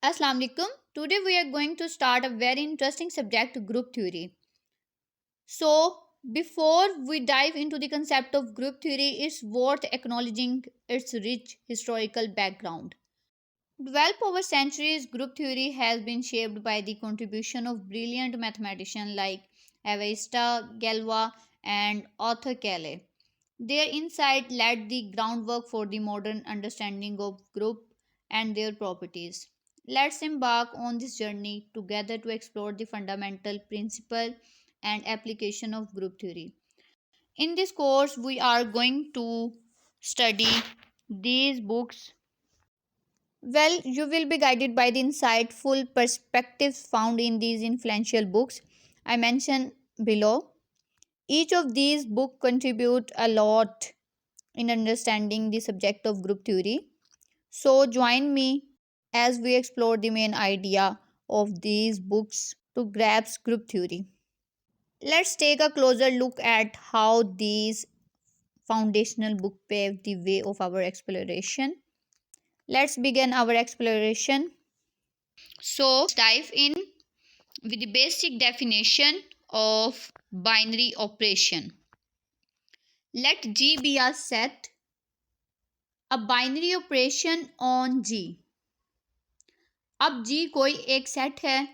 Assalamu alaikum. Today we are going to start a very interesting subject, group theory. So, before we dive into the concept of group theory, it's worth acknowledging its rich historical background. Developed over centuries, group theory has been shaped by the contribution of brilliant mathematicians like Avesta, Galois, and Arthur Cayley. Their insight laid the groundwork for the modern understanding of group and their properties. Let's embark on this journey together to explore the fundamental principle and application of group theory. In this course, we are going to study these books. Well, you will be guided by the insightful perspectives found in these influential books I mentioned below. Each of these books contribute a lot in understanding the subject of group theory. So, join me as we explore the main idea of these books to grasp group theory. Let's take a closer look at how these foundational books pave the way of our exploration. Let's begin our exploration. So, dive in with the basic definition of binary operation. Let G be a set, a binary operation on G. अब G कोई एक set है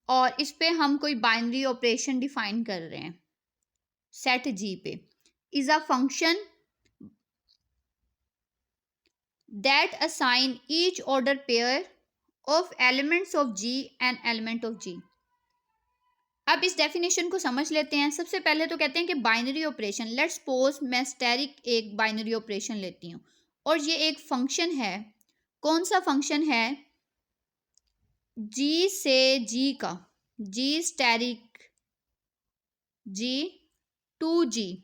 और इस पे हम कोई binary operation define कर रहे हैं सेट जी पे. Is a function that assign each order pair of elements of G and element of G. अब इस डेफिनेशन को समझ लेते हैं. सबसे पहले तो कहते हैं कि बाइनरी ऑपरेशन, लेट्स सपोज मैं स्टेरिक एक बाइनरी ऑपरेशन लेती हूँ और ये एक फंक्शन है. कौन सा फंक्शन है? जी से जी का, जी स्टेरिक जी टू जी.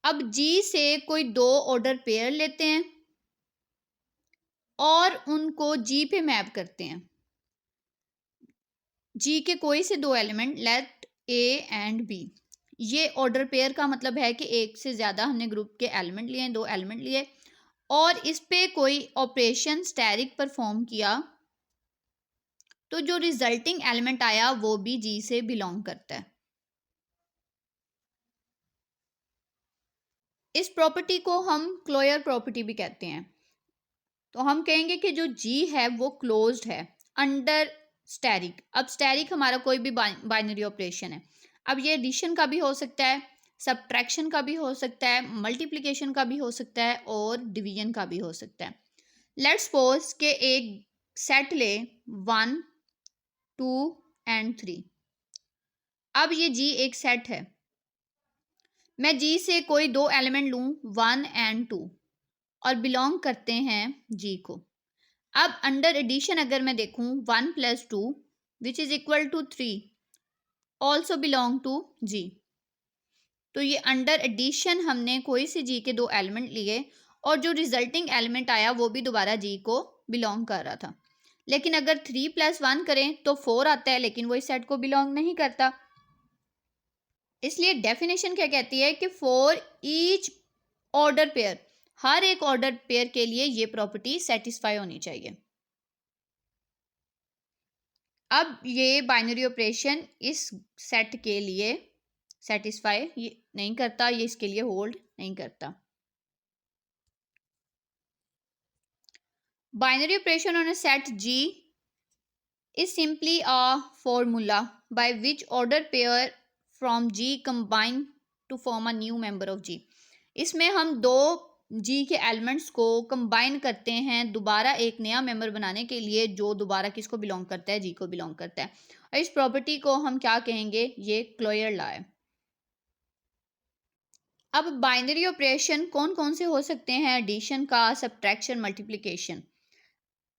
अब जी से कोई दो ऑर्डर पेयर लेते हैं और उनको जी पे मैप करते हैं. जी के कोई से दो element let A and B. ये ऑर्डर पेयर का मतलब है कि एक से ज़्यादा हमने ग्रुप के एलिमेंट लिए, दो एलिमेंट लिए और इस पे कोई ऑपरेशन स्टेरिक परफॉर्म किया तो जो रिजल्टिंग एलिमेंट आया वो भी जी से बिलोंग करता है. इस प्रॉपर्टी को हम क्लोजर प्रॉपर्टी भी कहते हैं. तो हम कहेंगे कि जो जी है वो क्लोज्ड है अंडर स्टेरिक. अब स्टेरिक हमारा कोई भी बाइनरी ऑपरेशन है. अब ये एडिशन का भी हो सकता है, सब्ट्रैक्शन का भी हो सकता है, मल्टीप्लिकेशन का भी हो सकता है और डिवीजन का भी हो सकता है. लेट्स सपोज के एक सेट ले 1 2 एंड 3. अब ये जी एक सेट है. मैं जी से कोई दो एलिमेंट लूँ 1 एंड 2 और बिलोंग करते हैं जी को. अब अंडर एडिशन अगर मैं देखूं 1 + 2 which is equal to 3 also belong to G. तो ये अंडर एडिशन हमने कोई से जी के दो एलिमेंट लिए और जो रिजल्टिंग एलिमेंट आया वो भी दोबारा जी को बिलोंग कर रहा था. लेकिन अगर 3 + 1 करें तो 4 आता है, लेकिन वो इस सेट को बिलोंग नहीं करता. इसलिए डेफिनेशन क्या कहती है कि फॉर ईच ऑर्डर पेयर, हर एक ऑर्डर पेयर के लिए ये प्रॉपर्टी सेटिस्फाई होनी चाहिए. अब ये बाइनरी ऑपरेशन इस सेट के लिए सेटिस्फाई नहीं करता, ये इसके लिए होल्ड नहीं करता. Binary operation on a set G is simply a formula by which order pair from G combine to form a new member of G. इसमें हम दो G के एलिमेंट्स को कंबाइन करते हैं दोबारा एक नया मेंबर बनाने के लिए जो दोबारा किसको बिलोंग करता है? G को बिलोंग करता है. और इस प्रॉपर्टी को हम क्या कहेंगे? ये क्लोजर लॉ है. अब बाइनरी ऑपरेशन कौन कौन से हो सकते हैं? एडिशन का, सब्ट्रैक्शन, मल्टीप्लिकेशन.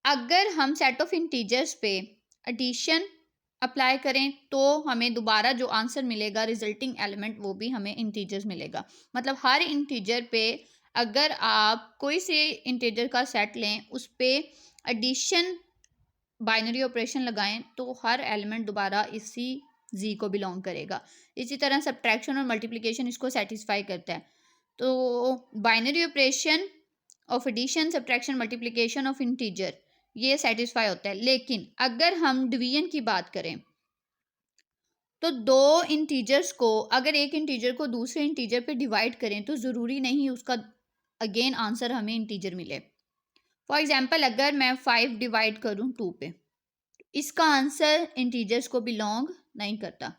अगर हम सेट ऑफ इंटीजर्स पे एडिशन अप्लाई करें तो हमें दोबारा जो आंसर मिलेगा रिजल्टिंग एलिमेंट वो भी हमें इंटीजर्स मिलेगा. मतलब हर इंटीजर पे अगर आप कोई से इंटीजर का सेट लें उस पे एडिशन बाइनरी ऑपरेशन लगाएं तो हर एलिमेंट दोबारा इसी जी को बिलोंग करेगा. इसी तरह सब्ट्रैक्शन और मल्टीप्लिकेशन इसको सेटिस्फाई करता है. तो binary operation of addition, subtraction, multiplication of integer ये सेटिस्फाई होता है। लेकिन अगर हम डिवीजन की बात करें तो दो इंटीजर्स को अगर एक इंटीजर को दूसरे इंटीजर पे डिवाइड करें तो ज़रूरी नहीं उसका अगेन आंसर हमें इंटीजर मिले। फॉर एग्जांपल अगर मैं 5 डिवाइड करूं 2 पे, इसका आंसर इंटीजर्स को बिलोंग नहीं करता।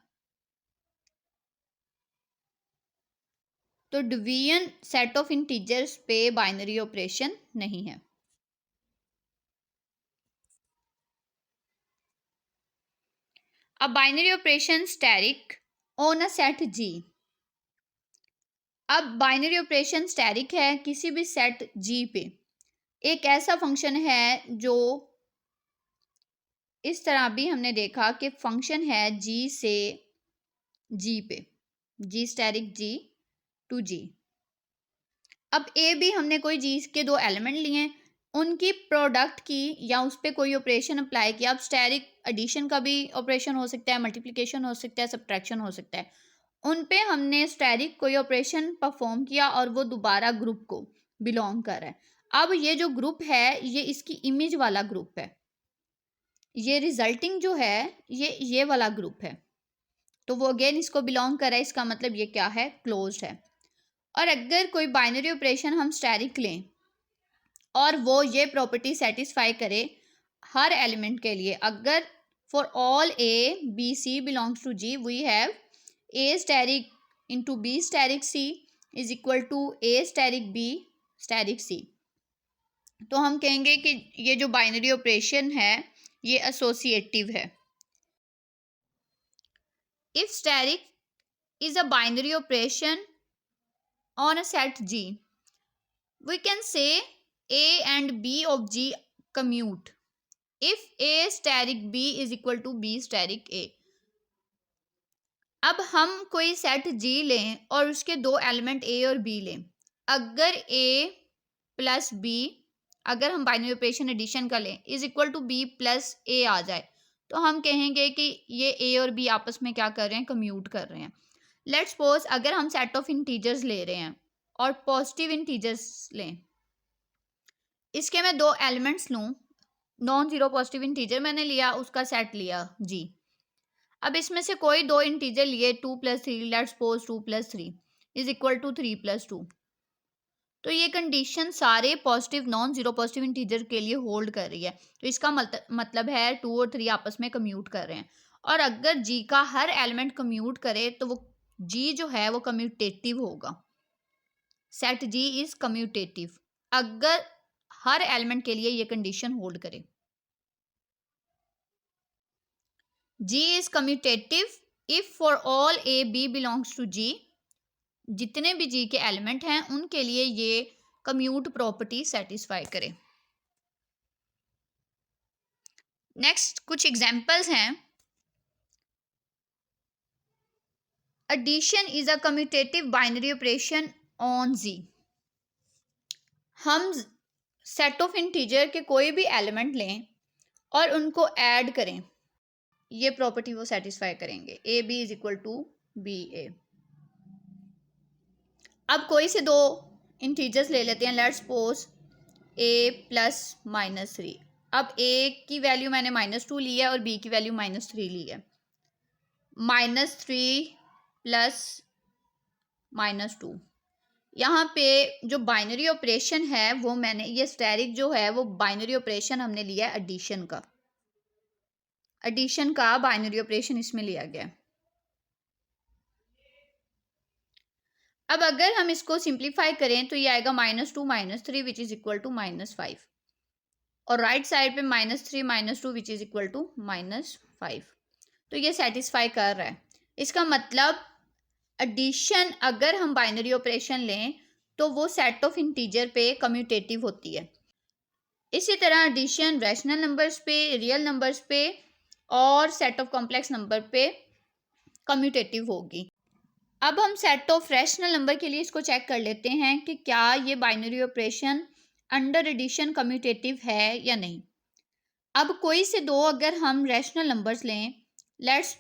तो डिवीजन सेट ऑफ इंटीजर्स पे बाइनरी ऑपरेशन नहीं है। अब binary operation static on a set G. अब बाइनरी ऑपरेशन स्टैटिक है किसी भी सेट जी पे। एक ऐसा फंक्शन है जो इस तरह भी हमने देखा कि फंक्शन है जी से जी पे, जी स्टैटिक जी टू जी। अब ए भी हमने कोई जी के दो एलिमेंट लिए, उनकी प्रोडक्ट की या उस पर कोई ऑपरेशन अप्लाई किया। अब स्टैटिक एडिशन का भी ऑपरेशन हो सकता है, मल्टीप्लिकेशन हो सकता है, सब्ट्रैक्शन हो सकता है। उन पे हमने स्टैटिक कोई ऑपरेशन परफॉर्म किया और वो दोबारा ग्रुप को बिलोंग कर रहा है। अब ये जो ग्रुप है ये इसकी इमेज वाला ग्रुप है, ये रिजल्टिंग जो है ये वाला ग्रुप है, तो वो अगेन इसको बिलोंग कर रहा है। इसका मतलब ये क्या है, क्लोज्ड है। और अगर कोई बाइनरी ऑपरेशन हम स्टैटिक लें और वो ये प्रॉपर्टी सेटिस्फाई करे हर एलिमेंट के लिए, अगर for all a B c belongs to G we have a static into b static c is equal to a static b static c, तो हम कहेंगे कि ये जो बाइनरी ऑपरेशन है ये एसोसिएटिव है। If static is a binary operation on a set G, we can say A and B of G commute if A steric B is equal to B steric A। अब हम कोई set G लें और उसके दो element A और B लें, अगर A प्लस B, अगर हम बाइनरी ऑपरेशन एडिशन का लें is equal to B plus A आ जाए, तो हम कहेंगे कि ये A और B आपस में क्या कर रहे हैं, कम्यूट कर रहे हैं। लेट्स सपोज अगर हम सेट ऑफ इंटीजर्स ले रहे हैं और पॉजिटिव इंटीजर्स लें, इसके मैं दो एलिमेंट्स लूँ, नॉन जीरो पॉजिटिव इंटीजर मैंने लिया, उसका सेट लिया जी। अब इसमें से कोई दो इंटीजर लिए 2 + 3, let's suppose 2 + 3 is equal to 3 + 2, तो ये कंडीशन सारे positive non zero positive integer के लिए होल्ड कर रही है। तो इसका मतलब है 2 और 3 आपस में कम्यूट कर रहे हैं, और अगर जी का हर एलिमेंट कम्यूट करे तो वो जी जो है वो कम्यूटेटिव होगा। सेट जी इज कम्यूटेटिव अगर हर एलिमेंट के लिए ये कंडीशन होल्ड करे। G is commutative if for all a b belongs to G, जितने भी जी के एलिमेंट हैं उनके लिए ये कम्यूट प्रॉपर्टी सेटिस्फाई करे। नेक्स्ट कुछ एग्जांपल्स हैं। Addition is a commutative binary operation on G. हम सेट ऑफ इंटीजर के कोई भी एलिमेंट लें और उनको ऐड करें, ये प्रॉपर्टी वो सेटिस्फाई करेंगे। A B is equal to B a. अब कोई से दो इंटीजर्स ले लेते हैं, लेट्स सपोज ए प्लस -3। अब ए की वैल्यू मैंने -2 ली है और बी की वैल्यू -3 ली है। -3 प्लस -2, यहाँ पे जो बाइनरी ऑपरेशन है वो मैंने, ये स्टेरिक जो है वो बाइनरी ऑपरेशन हमने लिया है एडिशन का, एडिशन का बाइनरी ऑपरेशन इसमें लिया गया है। अब अगर हम इसको सिंप्लीफाई करें तो ये आएगा -2 -3 विच इज इक्वल टू -5, और राइट साइड पे -3 -2 विच इज इक्वल टू -5, तो ये सेटिस्फाई कर रहा है। इसका मतलब एडिशन अगर हम बाइनरी ऑपरेशन लें तो वो सेट ऑफ इंटीजर पे कम्यूटेटिव होती है। इसी तरह एडिशन रैशनल नंबर्स पे, रियल नंबर्स पे और सेट ऑफ कॉम्प्लेक्स नंबर पे कम्यूटेटिव होगी। अब हम सेट ऑफ रैशनल नंबर के लिए इसको चेक कर लेते हैं कि क्या ये binary operation under addition commutative है या नहीं। अब कोई से दो अगर हम रैशनल नंबर्स लें, let's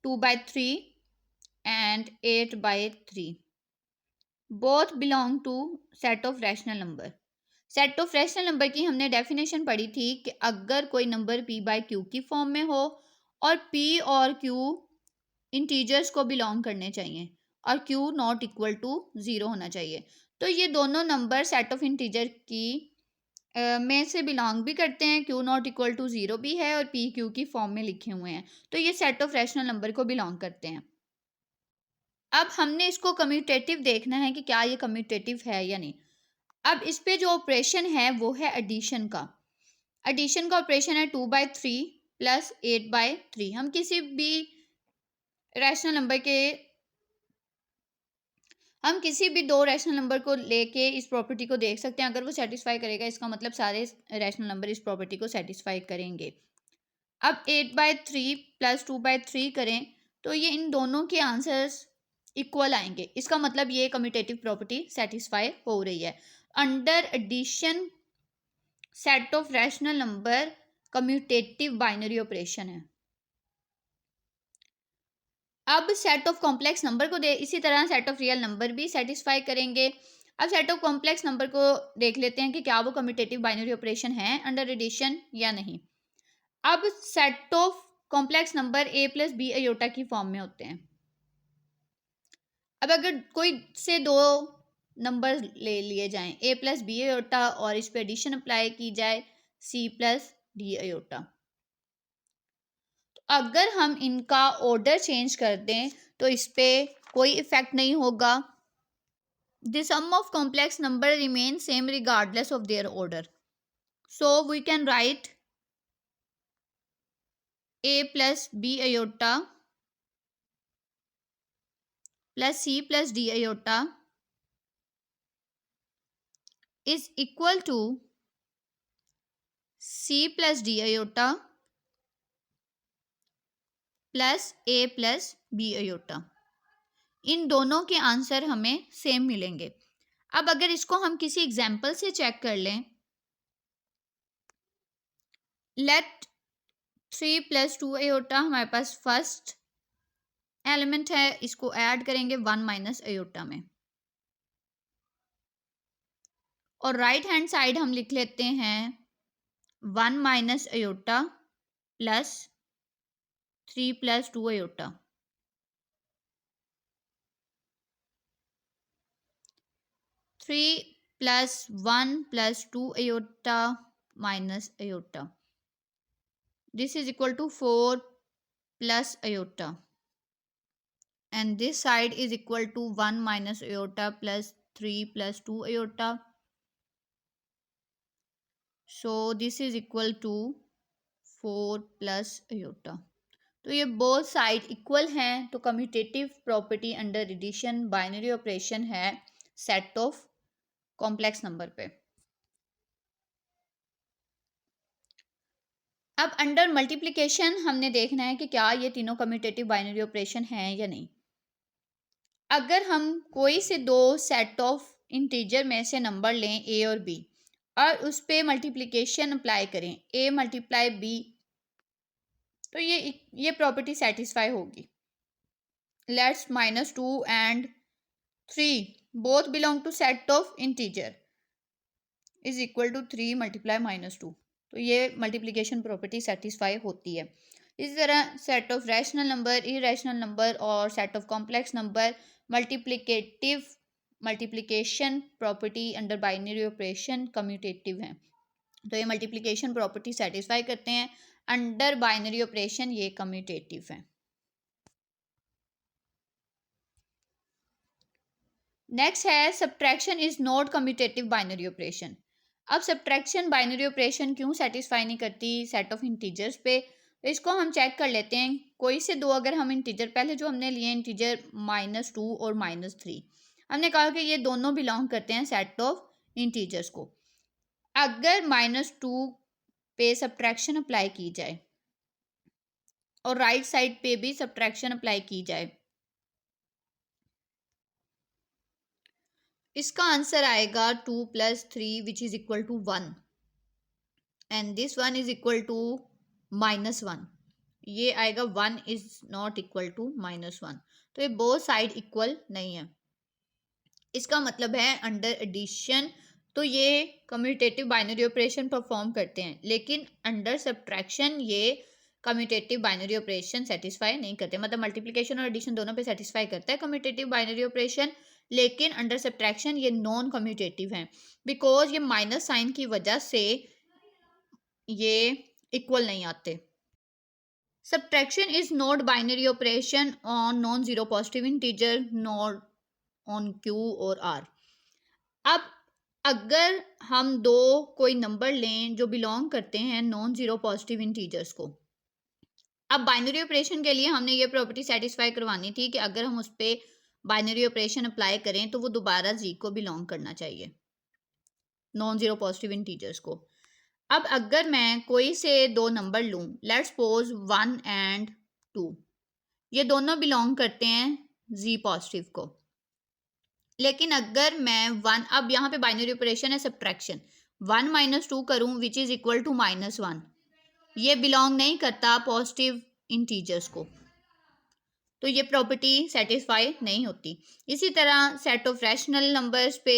2/3 and 8/3, both belong to set of rational number. Set of rational number की हमने डेफिनेशन पढ़ी थी कि अगर कोई नंबर p बाय q की फॉर्म में हो और p और q इंटीजर्स को बिलोंग करने चाहिए और q नॉट इक्वल टू 0 होना चाहिए, तो ये दोनों नंबर सेट ऑफ इंटीजर की में से बिलोंग भी करते हैं, q नॉट इक्वल टू 0 भी है और p q की फॉर्म में लिखे हुए हैं, तो ये सेट ऑफ रैशनल नंबर को बिलोंग करते हैं। अब हमने इसको कम्यूटेटिव देखना है कि क्या ये कम्यूटेटिव है या नहीं। अब इस पे जो ऑपरेशन है वो है एडिशन का। एडिशन का ऑपरेशन है 2/3 प्लस 8/3। हम किसी भी रैशनल नंबर के हम किसी भी दो रैशनल नंबर को लेके इस प्रॉपर्टी को देख सकते हैं, अगर वो सेटिस्फाई करेगा इसका मतलब सारे रैशनल नंबर इस प्रॉपर्टी को सेटिस्फाई करेंगे। अब 8/3 प्लस 2/3 करें तो ये इन दोनों के आंसर्स इक्वल आएंगे, इसका मतलब ये कम्यूटेटिव प्रॉपर्टी सेटिस्फाई हो रही है। Under addition set of rational number commutative binary operation है। अब सेट ऑफ कॉम्प्लेक्स नंबर को इसी तरह सेट ऑफ रियल नंबर भी सेटिस्फाई करेंगे। अब सेट ऑफ कॉम्प्लेक्स नंबर को देख लेते हैं कि क्या वो कम्यूटेटिव बाइनरी ऑपरेशन है अंडर एडिशन या नहीं। अब set of complex number a plus B iota की फॉर्म में होते हैं। अब अगर कोई से दो नंबर ले लिए जाएं a प्लस बी अयोटा और इस पे एडिशन अप्लाई की जाए c प्लस डी अयोटा, अगर हम इनका ऑर्डर चेंज कर दें तो इस पे कोई इफेक्ट नहीं होगा। The sum of complex number remain same regardless of their order, so we can write a plus B iota plus c plus d iota is equal to c plus d iota plus a plus B iota. इन दोनों के answer हमें same मिलेंगे। अब अगर इसको हम किसी एग्जाम्पल से चेक कर लें, लेट 3 प्लस 2 अयोटा हमारे पास फर्स्ट एलिमेंट है, इसको ऐड करेंगे 1 माइनस अयोटा में और राइट हैंड साइड हम लिख लेते हैं 1 minus iota plus 3 plus 2 iota. 3 plus 1 plus 2 iota minus iota, this is equal to 4 plus iota, and this side is equal to 1 minus iota plus 3 plus 2 iota, so this is equal to 4 plus iota। तो ये both side equal हैं, तो commutative property under addition binary operation है set of complex number पे। अब under multiplication हमने देखना है कि क्या ये तीनों कम्यूटेटिव बाइनरी ऑपरेशन हैं या नहीं। अगर हम कोई से दो सेट ऑफ इंटीजर में से नंबर लें a और b और उस पर मल्टीप्लिकेशन अप्लाई करें a मल्टीप्लाई b, तो ये प्रॉपर्टी सेटिस्फाई होगी। Let's -2 and 3 both belong to set of integer is equal to 3 multiply -2, तो ये मल्टीप्लिकेशन प्रॉपर्टी सेटिस्फाई होती है। इसी तरह set of rational number, irrational number और set of complex number multiplication property under binary operation commutative हैं, तो ये मल्टीप्लिकेशन प्रॉपर्टी सेटिस्फाई करते हैं। अंडर बाइनरी ऑपरेशन ये कम्यूटेटिव हैं। नेक्स्ट है subtraction is not commutative binary operation. अब सब्ट्रैक्शन बाइनरी ऑपरेशन क्यों सेटिस्फाई नहीं करती सेट ऑफ इंटीजर्स पे, तो इसको हम चेक कर लेते हैं। कोई से दो अगर हम इंटीजर, पहले जो हमने लिए इंटीजर -2 और -3, हमने कहा कि ये दोनों बिलोंग करते हैं सेट ऑफ इंटीजर्स को। अगर -2 पे सब्ट्रैक्शन अप्लाई की जाए और राइट साइड पे भी सब्ट्रैक्शन अप्लाई की जाए, इसका आंसर आएगा 2 + 3 which is equal to 1 and this 1 is equal to -1। ये आएगा 1 इज नॉट इक्वल टू -1, तो ये बोथ साइड इक्वल नहीं है। इसका मतलब है अंडर एडिशन तो ये कम्यूटेटिव बाइनरी ऑपरेशन परफॉर्म करते हैं, लेकिन अंडर सब्ट्रैक्शन ये कम्यूटेटिव बाइनरी ऑपरेशन सेटिस्फाई नहीं करते। मतलब मल्टीप्लिकेशन और एडिशन दोनों पे सेटिस्फाई करता है कम्यूटेटिव बाइनरी ऑपरेशन, लेकिन अंडर सब्ट्रैक्शन ये नॉन कम्यूटेटिव हैं, बिकॉज ये माइनस साइन की वजह से ये इक्वल नहीं आते। Subtraction is not binary operation on non-zero positive integer nor on Q और R। अब अगर हम दो कोई नंबर लें जो बिलोंग करते हैं नॉन जीरो पॉजिटिव इंटीजर्स को, अब बाइनरी ऑपरेशन के लिए हमने ये प्रॉपर्टी सेटिस्फाई करवानी थी कि अगर हम उस पर बाइनरी ऑपरेशन अप्लाई करें तो वो दोबारा जी को बिलोंग करना चाहिए, नॉन जीरो पॉजिटिव इंटीजर्स को। अब अगर मैं कोई से दो नंबर लूँ, लेट्स सपोज 1 एंड 2, ये दोनों बिलोंग करते हैं जी पॉजिटिव को, लेकिन अगर मैं 1, अब यहाँ पे बाइनरी ऑपरेशन है सब्ट्रैक्शन, 1 माइनस 2 करूँ विच इज़ इक्वल टू -1, ये बिलोंग नहीं करता पॉजिटिव इंटीजर्स को, तो ये प्रॉपर्टी सेटिस्फाई नहीं होती। इसी तरह सेट ऑफ रैशनल नंबर्स पे,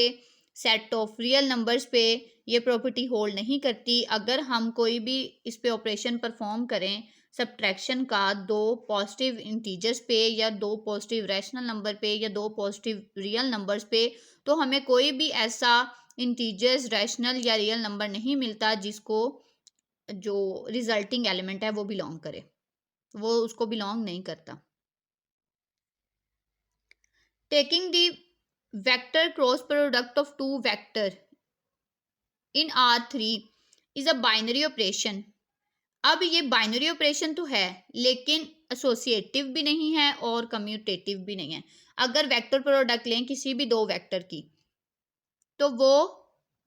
सेट ऑफ रियल नंबर्स पे ये प्रॉपर्टी होल्ड नहीं करती। अगर हम कोई भी इस पे ऑपरेशन परफॉर्म करें सब्ट्रैक्शन का दो पॉजिटिव इंटीजर्स पे या दो पॉजिटिव रैशनल नंबर पे या दो पॉजिटिव रियल नंबर्स पे, तो हमें कोई भी ऐसा इंटीजर्स रैशनल या रियल नंबर नहीं मिलता जिसको जो रिजल्टिंग एलिमेंट है वो बिलोंग करे, वो उसको बिलोंग नहीं करता। Taking the vector cross product of two vector in R3 is a binary operation। अब ये बाइनरी ऑपरेशन तो है लेकिन एसोसिएटिव भी नहीं है और कम्यूटेटिव भी नहीं है। अगर वेक्टर प्रोडक्ट लें किसी भी दो वेक्टर की, तो वो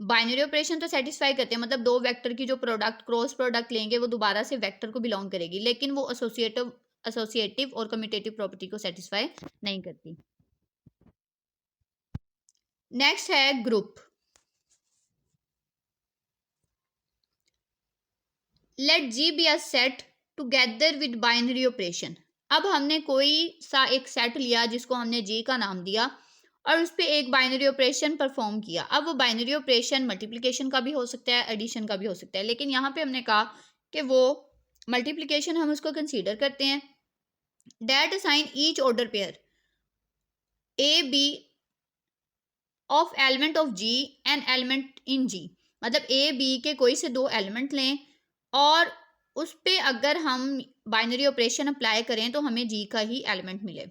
बाइनरी ऑपरेशन तो सेटिस्फाई करते हैं, मतलब दो वेक्टर की जो प्रोडक्ट क्रॉस प्रोडक्ट लेंगे वो दोबारा से वेक्टर को बिलोंग करेगी, लेकिन वो एसोसिएटिव और कम्यूटेटिव प्रॉपर्टी को सेटिस्फाई नहीं करती। नेक्स्ट है group. Let G be a set together with binary operation. अब हमने कोई सा एक सेट लिया जिसको हमने जी का नाम दिया और उस पर एक बाइनरी ऑपरेशन परफॉर्म किया। अब वो बाइनरी ऑपरेशन मल्टीप्लिकेशन का भी हो सकता है, एडिशन का भी हो सकता है, लेकिन यहाँ पे हमने कहा कि वो मल्टीप्लिकेशन हम उसको कंसीडर करते हैं। That assign each order pair a b of element of G and element in G. मतलब ए बी के कोई से दो एलिमेंट लें और उस पर अगर हम बाइनरी ऑपरेशन अप्लाई करें तो हमें जी का ही एलिमेंट मिले।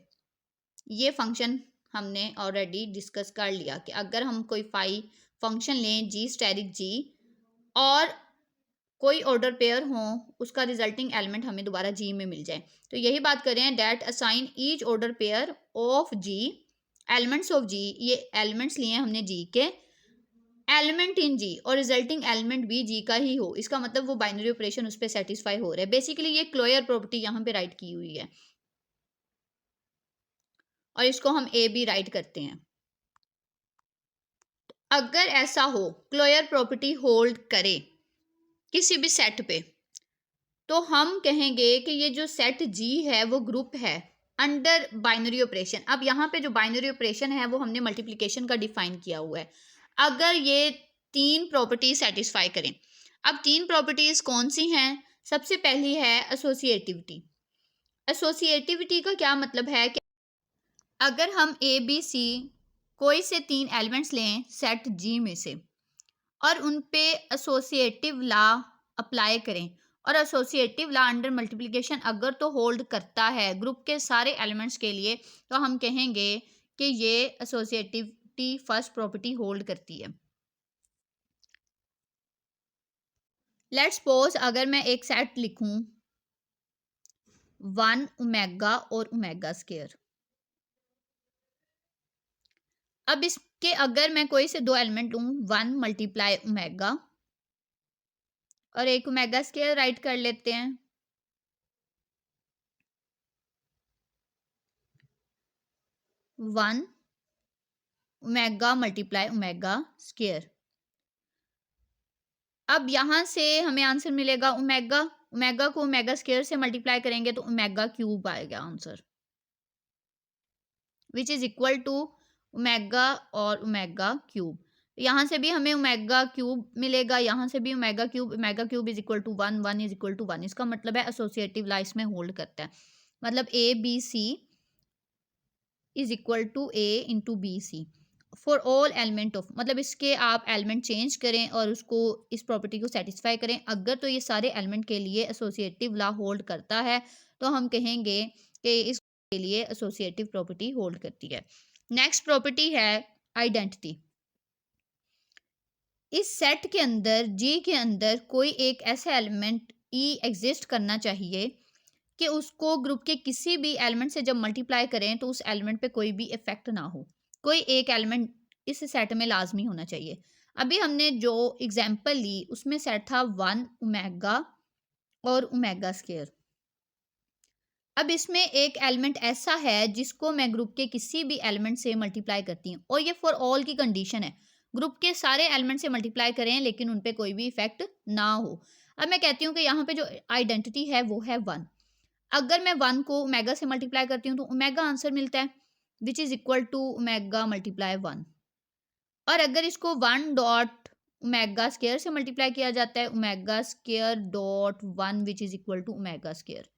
ये फंक्शन हमने ऑलरेडी डिस्कस कर लिया कि अगर हम कोई फंक्शन लें जी स्टेरिक जी और कोई ऑर्डर पेयर हो, उसका रिजल्टिंग एलिमेंट हमें दोबारा जी में मिल जाए, तो यही बात कर रहे हैं। That assign each order pair of G elements of G, ये एलिमेंट्स लिए हैं हमने जी के, एलिमेंट इन जी और रिजल्टिंग एलिमेंट भी जी का ही हो। इसका मतलब वो बाइनरी ऑपरेशन उस पर सेटिस्फाई हो रहा है। बेसिकली ये क्लोयर प्रॉपर्टी यहाँ पे राइट की हुई है और इसको हम ए बी राइट करते हैं। अगर ऐसा हो क्लोयर प्रॉपर्टी होल्ड करे किसी भी सेट पे, तो हम कहेंगे कि ये जो सेट जी है वो ग्रुप है अंडर बाइनरी ऑपरेशन। अब यहाँ पे जो बाइनरी ऑपरेशन है वो हमने मल्टीप्लिकेशन का डिफाइन किया हुआ है। अगर ये तीन प्रॉपर्टीज सेटिस्फाई करें, अब तीन प्रॉपर्टीज कौन सी हैं? सबसे पहली है एसोसिएटिविटी। एसोसिएटिविटी का क्या मतलब है कि अगर हम ए बी सी कोई से तीन एलिमेंट्स लें सेट जी में से और उन पे एसोसिएटिव लॉ अप्लाई करें, और एसोसिएटिव लॉ अंडर मल्टीप्लिकेशन अगर तो होल्ड करता है ग्रुप के सारे एलिमेंट्स के लिए, तो हम कहेंगे कि ये एसोसिएटिविटी फर्स्ट प्रॉपर्टी होल्ड करती है। लेट्स सपोज अगर मैं एक सेट लिखूं 1 ओमेगा और ओमेगा स्क्वायर। अब इसके अगर मैं कोई से दो एलिमेंट लूं 1 मल्टीप्लाई ओमेगा और एक ओमेगा स्क्वायर राइट कर लेते हैं। 1 ओमेगा मल्टीप्लाई ओमेगा स्क्वायर। अब यहाँ से हमें आंसर मिलेगा ओमेगा, ओमेगा को ओमेगा स्क्वायर से मल्टीप्लाई करेंगे तो ओमेगा क्यूब आएगा answer, which is equal to omega और ओमेगा क्यूब। यहाँ से भी हमें ओमेगा क्यूब मिलेगा, यहाँ से भी omega cube is equal to 1, 1 is equal to 1। इसका मतलब है एसोसिएटिव ला इसमें होल्ड करता है, मतलब A B C is equal to A into B C for all element of, मतलब इसके आप एलिमेंट चेंज करें और उसको इस प्रॉपर्टी को सेटिस्फाई करें, अगर तो ये सारे एलिमेंट के लिए एसोसिएटिव ला होल्ड करता है तो हम कहेंगे कि इसके लिए एसोसिएटिव प्रॉपर्टी होल्ड करती है। नेक्स्ट प्रॉपर्टी है आइडेंटिटी। इस सेट के अंदर जी के अंदर कोई एक ऐसा एलिमेंट ई एग्जिस्ट करना चाहिए कि उसको ग्रुप के किसी भी एलिमेंट से जब मल्टीप्लाई करें तो उस एलिमेंट पे कोई भी इफेक्ट ना हो, कोई एक एलिमेंट इस सेट में लाजमी होना चाहिए। अभी हमने जो एग्जांपल ली उसमें सेट था 1 ओमेगा और ओमेगा स्क्वायर। अब इसमें एक एलिमेंट ऐसा है जिसको मैं ग्रुप के किसी भी एलिमेंट से मल्टीप्लाई करती हूँ, और ये फॉर ऑल की कंडीशन है, ग्रुप के सारे एलिमेंट से मल्टीप्लाई करें लेकिन उन पे कोई भी इफेक्ट ना हो। अब मैं कहती हूँ कि यहाँ पे जो आइडेंटिटी है वो है 1। अगर मैं 1 को ओमेगा से मल्टीप्लाई करती हूँ तो ओमेगा आंसर मिलता है which is equal to omega multiply 1। और अगर इसको 1 डॉट ओमेगा स्क्वायर से मल्टीप्लाई किया जाता है, omega square dot 1 which is equal to omega square.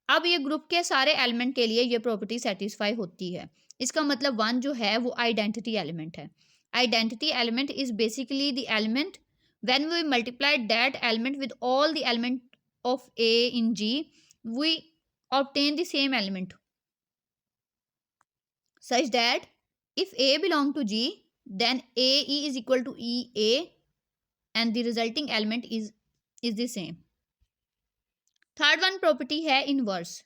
अब ये ग्रुप के सारे एलिमेंट के लिए ये प्रॉपर्टी सेटिस्फाई होती है। इसका मतलब 1 जो है वो आइडेंटिटी एलिमेंट है। Identity element is basically the element when we multiply that element with all the element of A in G we obtain the same element such that if A belong to G then AE is equal to EA and the resulting element is the same। Third one property है inverse,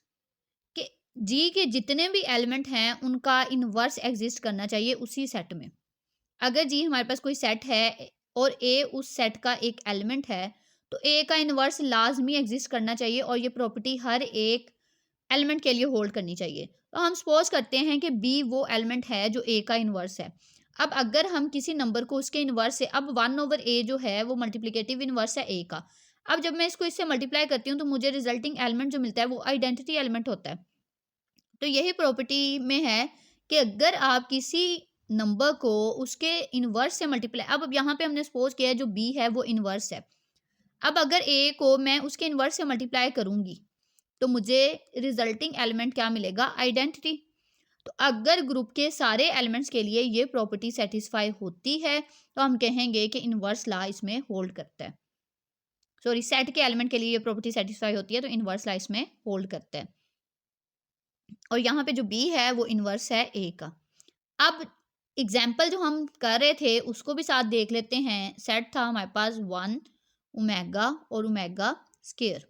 कि G के जितने भी element हैं उनका inverse exist करना चाहिए उसी सेट में। अगर G हमारे पास कोई सेट है और A उस सेट का एक एलिमेंट है तो A का इनवर्स लाजमी एग्जिस्ट करना चाहिए, और ये प्रॉपर्टी हर एक एलिमेंट के लिए होल्ड करनी चाहिए। तो हम सपोज करते हैं कि बी वो एलिमेंट है जो ए का इन्वर्स है। अब अगर हम किसी नंबर को उसके इन्वर्स से, अब 1/a जो है वो मल्टीप्लिकेटिव इन्वर्स है ए का, अब जब मैं इसको इससे मल्टीप्लाई करती हूँ तो मुझे रिजल्टिंग एलिमेंट जो मिलता है वो आइडेंटिटी एलिमेंट होता है। तो यही प्रॉपर्टी में है कि अगर आप किसी नंबर को उसके इन्वर्स से मल्टीप्लाई, अब यहाँ पे हमने सपोज किया है जो बी है वो इन्वर्स है, अब अगर ए को मैं उसके इन्वर्स से मल्टीप्लाई करूंगी तो मुझे रिजल्टिंग एलिमेंट क्या मिलेगा, आइडेंटिटी। तो अगर ग्रुप के सारे एलिमेंट्स के लिए ये प्रॉपर्टी सेटिस्फाई होती है तो हम कहेंगे कि इनवर्स ला इसमें होल्ड करता है। सॉरी, सेट के एलिमेंट के लिए ये प्रॉपर्टी सेटिस्फाई होती है तो इनवर्स ला इसमें होल्ड करता है। और यहाँ पे जो बी है वो इनवर्स है ए का। अब एग्जाम्पल जो हम कर रहे थे उसको भी साथ देख लेते हैं। सेट था हमारे पास 1 ओमेगा और ओमेगा स्क्वायर।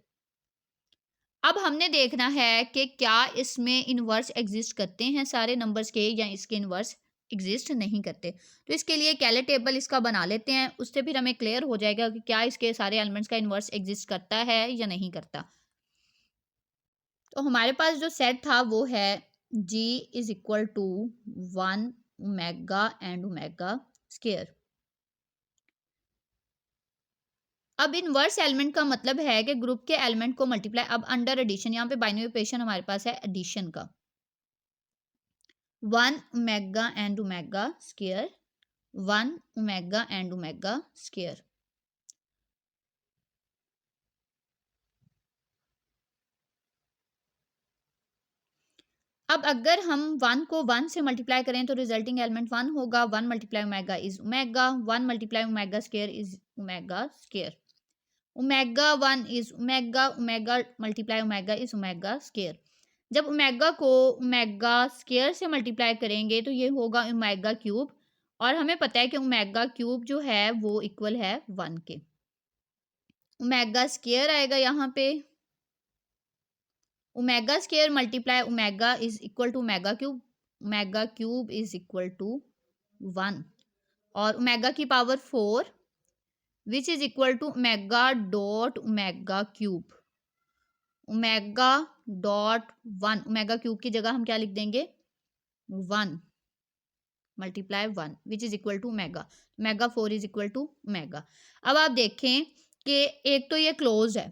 अब हमने देखना है कि क्या इसमें इन्वर्स एग्जिस्ट करते हैं सारे नंबर्स के, या इसके इन्वर्स एग्जिस्ट नहीं करते। तो इसके लिए कैले टेबल इसका बना लेते हैं, उससे फिर हमें क्लियर हो जाएगा कि क्या इसके सारे एलिमेंट्स का इन्वर्स एग्जिस्ट करता है या नहीं करता। तो हमारे पास जो सेट था वो है G is equal to 1 omega and omega square. अब इनवर्स एलिमेंट का मतलब है कि ग्रुप के एलिमेंट को मल्टीप्लाई, अब अंडर एडिशन, यहाँ पे बाइनरी ऑपरेशन हमारे पास है एडिशन का, 1 omega and omega square, 1 omega and omega square. अब अगर हम 1 को 1 से मल्टीप्लाई करें तो रिजल्टिंग एलिमेंट 1 होगा। 1 multiply omega is omega, 1 multiply omega square is omega square. Omega 1 is omega, omega multiply omega is omega square. जब ओमेगा को ओमेगा स्क्वायर से मल्टीप्लाई करेंगे तो ये होगा ओमेगा क्यूब, और हमें पता है कि ओमेगा क्यूब जो है वो इक्वल है 1 के। ओमेगा स्क्वायर आएगा यहाँ पे, omega square multiply omega is equal to omega cube is equal to 1, और ओमेगा की power 4 which is equal to omega dot omega cube, omega dot 1, omega cube की जगह हम क्या लिख देंगे 1 multiply 1 which is equal to omega, omega 4 is equal to omega. अब आप देखें कि एक तो ये क्लोज है,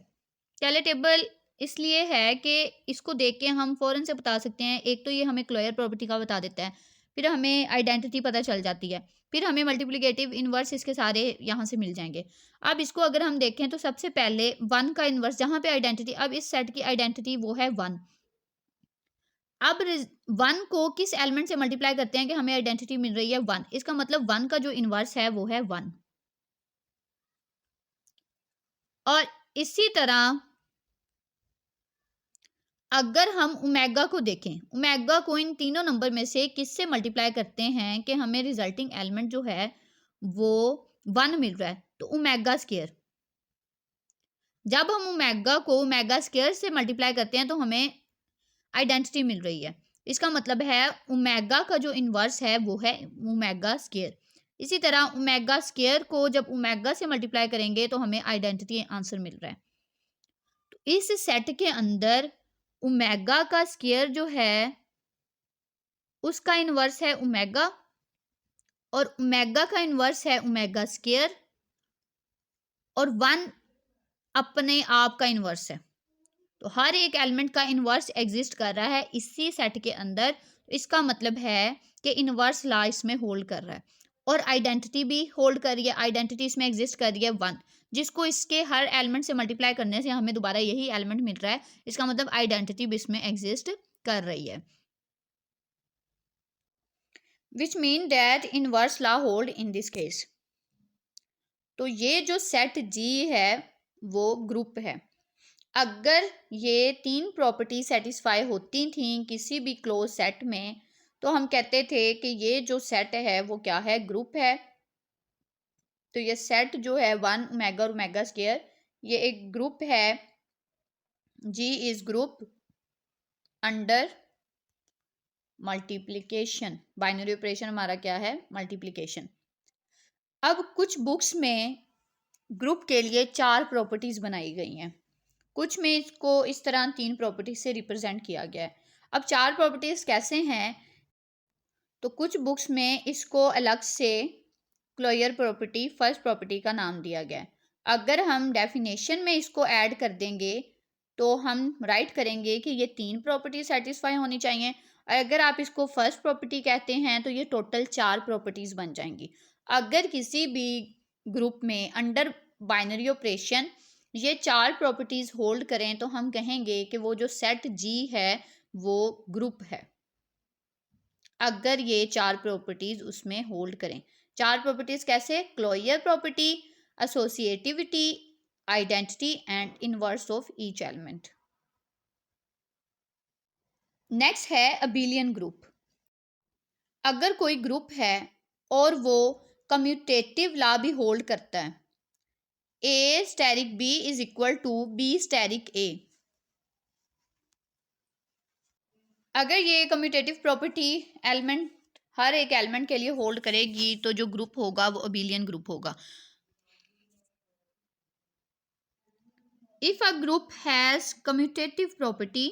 कैले टेबल इसलिए है कि इसको देख के हम फ़ौरन से बता सकते हैं, एक तो ये हमें क्लोजर प्रॉपर्टी का बता देता है, फिर हमें आइडेंटिटी पता चल जाती है, फिर हमें मल्टीप्लिकेटिव इन्वर्स इसके सारे यहाँ से मिल जाएंगे। अब इसको अगर हम देखें तो सबसे पहले 1 का इन्वर्स जहाँ पे आइडेंटिटी, अब इस सेट की आइडेंटिटी वो है 1। अब 1 को किस एलिमेंट से मल्टीप्लाई करते हैं कि हमें आइडेंटिटी मिल रही है 1, इसका मतलब 1 का जो इन्वर्स है वो है 1। और इसी तरह अगर हम ओमेगा को देखें, ओमेगा को इन तीनों नंबर में से किससे मल्टीप्लाई करते हैं कि हमें रिजल्टिंग एलिमेंट जो है वो 1 मिल रहा है, तो ओमेगा स्क्वायर। जब हम ओमेगा को ओमेगा स्क्वायर से मल्टीप्लाई करते हैं तो हमें आइडेंटिटी मिल रही है, इसका मतलब है ओमेगा का जो इन्वर्स है वो है ओमेगा स्क्वायर। इसी तरह ओमेगा स्क्वायर को जब ओमेगा से मल्टीप्लाई करेंगे तो हमें आइडेंटिटी आंसर मिल रहा है। तो इस सेट के अंदर ओमेगा का स्क्वायर जो है उसका इन्वर्स है ओमेगा, और ओमेगा का इन्वर्स है ओमेगा स्क्वायर, और 1 अपने आप का इन्वर्स है। तो हर एक एलिमेंट का इन्वर्स एग्जिस्ट कर रहा है इसी सेट के अंदर। इसका मतलब है कि इन्वर्स लॉ इसमें होल्ड कर रहा है, और आइडेंटिटी भी होल्ड कर रही है। आइडेंटिटी इसमें एग्जिस्ट कर रही है 1, जिसको इसके हर एलिमेंट से मल्टीप्लाई करने से हमें दोबारा यही एलिमेंट मिल रहा है। इसका मतलब आइडेंटिटी भी इसमें एग्जिस्ट कर रही है, which mean that inverse law hold in this case. तो ये जो सेट जी है वो ग्रुप है। अगर ये 3 प्रॉपर्टी सेटिस्फाई होती थी किसी भी क्लोज सेट में तो हम कहते थे कि ये जो सेट है वो क्या है, ग्रुप है। तो ये सेट जो है 1 ओमेगा और ओमेगा स्क्वायर ये एक ग्रुप है। G is group under multiplication. Binary operation हमारा क्या है, मल्टीप्लिकेशन। अब कुछ बुक्स में ग्रुप के लिए 4 प्रॉपर्टीज बनाई गई हैं, कुछ में इसको इस तरह 3 प्रॉपर्टीज से रिप्रेजेंट किया गया है। अब 4 प्रॉपर्टीज कैसे हैं, तो कुछ बुक्स में इसको अलग से क्लोजर प्रॉपर्टी फर्स्ट प्रॉपर्टी का नाम दिया गया है। अगर हम डेफिनेशन में इसको ऐड कर देंगे तो हम राइट करेंगे कि ये 3 प्रॉपर्टी सेटिस्फाई होनी चाहिए। अगर आप इसको फर्स्ट प्रॉपर्टी कहते हैं तो ये टोटल 4 प्रॉपर्टीज बन जाएंगी। अगर किसी भी ग्रुप में अंडर बाइनरी ऑपरेशन ये 4 प्रॉपर्टीज होल्ड करें तो हम कहेंगे कि वो जो सेट जी है वो ग्रुप है, अगर ये 4 प्रॉपर्टीज उसमें होल्ड करें। 4 प्रॉपर्टीज कैसे, closure property, associativity, identity and inverse of each element. Next है अबिलियन ग्रुप। अगर कोई ग्रुप है और वो कम्यूटेटिव लॉ भी होल्ड करता है, a asterisk b is equal to b asterisk a. अगर ये कम्यूटेटिव प्रॉपर्टी एलिमेंट हर एक एलिमेंट के लिए होल्ड करेगी तो जो ग्रुप होगा वो अबिलियन ग्रुप होगा। If a group has commutative property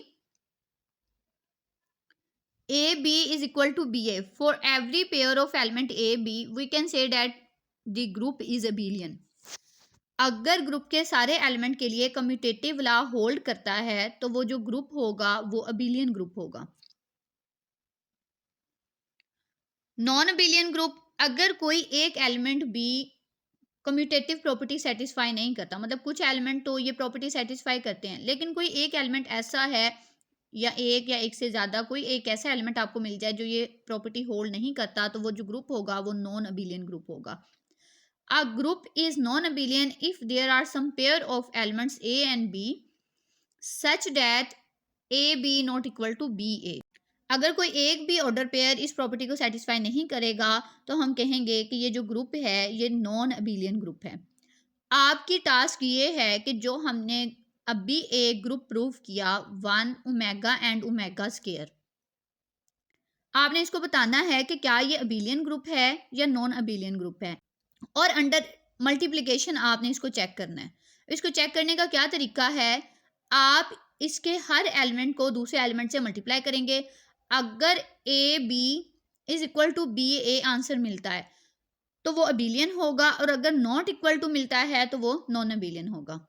A B is equal to B A for every pair of element A B we can say that the group is abelian. अगर group के सारे element के लिए commutative law hold करता है तो वो जो ग्रुप होगा वो अबिलियन ग्रुप होगा। नॉन अबिलियन ग्रुप, अगर कोई एक एलिमेंट भी कम्यूटेटिव प्रॉपर्टी सेटिस्फाई नहीं करता, मतलब कुछ एलिमेंट तो ये प्रॉपर्टी सेटिस्फाई करते हैं लेकिन कोई एक एलिमेंट ऐसा है या एक से ज़्यादा कोई एक ऐसा एलिमेंट आपको मिल जाए जो ये प्रॉपर्टी होल्ड नहीं करता, तो वो जो ग्रुप होगा वो नॉन अबिलियन ग्रुप होगा। A group is non abelian if there are some pair of elements a and b such that a b not equal to B a. अगर कोई एक भी ऑर्डर पेयर इस प्रॉपर्टी को satisfy नहीं करेगा तो हम कहेंगे कि ये जो ग्रुप है ये नॉन अबिलियन ग्रुप है। आपकी टास्क ये है कि जो हमने अभी एक ग्रुप प्रूव किया 1 ओमेगा एंड ओमेगा स्क्वायर, आपने इसको बताना है कि क्या ये अबिलियन ग्रुप है या नॉन अबिलियन ग्रुप है, और अंडर मल्टीप्लिकेशन आपने इसको चेक करना है। इसको चेक करने का क्या तरीका है, आप इसके हर एलिमेंट को दूसरे एलिमेंट से मल्टीप्लाई करेंगे। अगर A B is equal to B A answer मिलता है तो वो अबिलियन होगा, और अगर नॉट इक्वल टू मिलता है तो वो नॉन अबिलियन होगा।